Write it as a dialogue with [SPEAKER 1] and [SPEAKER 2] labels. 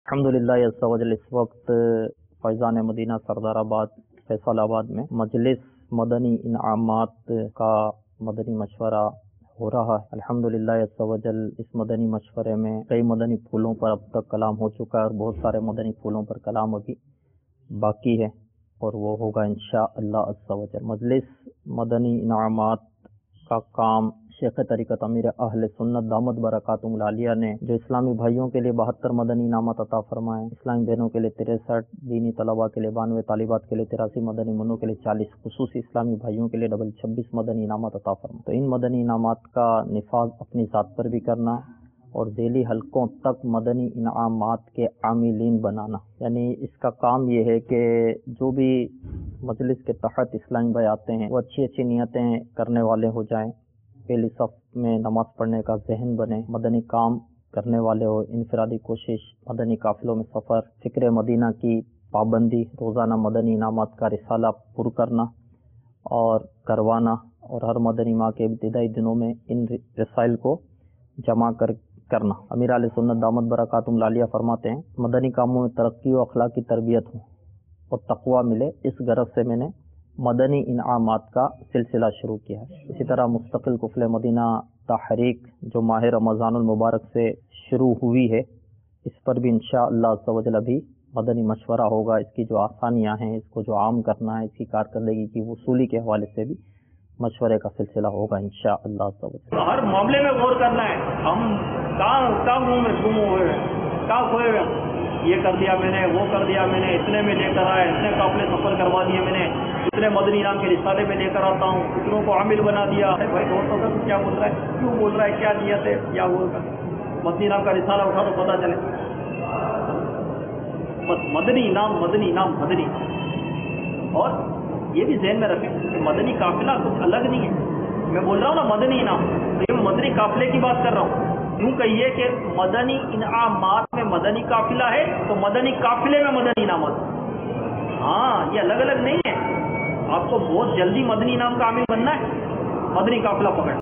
[SPEAKER 1] अल्हम्दुलिल्लाह अज़्ज़ा वजल इस वक्त फैज़ान मदीना सरदाराबाद फैसलाबाद में मजलिस मदनी इनामात का मदनी मशवरा हो रहा है। अल्हम्दुलिल्लाह अज़्ज़ा वजल इस मदनी मशवरे में कई मदनी फूलों पर अब तक कलाम हो चुका है और बहुत सारे मदनी फूलों पर कलाम अभी बाकी है और वो होगा इंशाअल्लाह अज़्ज़ा वजल। मजलिस मदनी इनामात का काम शेख तरीक़त अमीर अहले सुन्नत दामत बरकातुहुल आलिया ने जो इस्लामी भाइयों के लिए 72 मदनी इनामत अता फरमाए, इस्लामी बहनों के लिए 63, दीनी तलबा के लिए 92, तालिबात के लिए 83, मदनी मुन्नों के लिए 40, खुसूसी इस्लामी भाइयों के लिए डबल 26 मदनी इनामत अता फरमाए। तो इन मदनी इनामत का निफाज अपनी ज़ात पर भी करना और ज़ेली हलकों तक मदनी इनामात के आमिलीन बनाना, यानी इसका काम ये है कि जो भी मजलिस के तहत इस्लामी भाई आते हैं वो अच्छी अच्छी नियतें करने वाले हो जाएं, पहली सफ में नमाज पढ़ने का जहन बने, मदनी काम करने वाले हो, इनफरादी कोशिश, मदनी काफिलों में सफ़र, फ़िक्र मदीना की पाबंदी, रोज़ाना मदनी इनामात का रिसाला पुर करना और करवाना और हर मदनी माह के इब्तिदाई दिनों में इन रसाइल को जमा करना। अमीर आले सुन्नत दामत बरकातुहुल आलिया फरमाते हैं, मदनी कामों में तरक्की और अखलाकी तरबियत हो और तकवा मिले, इस गरज से मैंने मदनी इनामात का सिलसिला शुरू किया है। इसी तरह मुस्तकिल कुफले मदीना तहरीक जो माह रमज़ानुल मुबारक से शुरू हुई है, इस पर भी इंशाअल्लाह अज़्ज़ा वजल अभी मदनी मशवरा होगा। इसकी जो आसानियाँ हैं, इसको जो आम करना है, इसकी कारकर्दगी की वसूली के हवाले से भी मशवरे का सिलसिला होगा इंशाअल्लाह अज़्ज़ा वजल।
[SPEAKER 2] हर मामले में गौर करना है। हम कहाँ मुँह में गुम हुए हैं, कहाँ खोए हुए हैं। ये कर दिया मैंने, वो कर दिया मैंने, इतने में लेकर आया, इतने काफिले सफर करवा दिए मैंने, इतने मदनी इनाम के रिसाले में लेकर आता हूँ, इतनों को आमिल बना दिया। भाई दोस्त होगा क्या बोल रहा है, क्यों बोल रहा है, क्या नियत है, क्या होगा। मदनी इनाम का रिसाला उठा तो पता चले। बस मदनी इनाम मदनी इनाम मदनी। और ये भी ज़हन में रखें कि मदनी काफिला कुछ अलग नहीं है। मैं बोल रहा हूँ ना मदनी इनाम, तो ये मदनी काफिले की बात कर रहा हूँ। यूँ कहिए कि मदनी इनामात में मदनी काफिला है तो मदनी काफिले में मदनी इनामात। हाँ, ये अलग अलग नहीं है। आपको बहुत जल्दी मदनी इनाम का आमिल बनना है, मदनी काफिला पकड़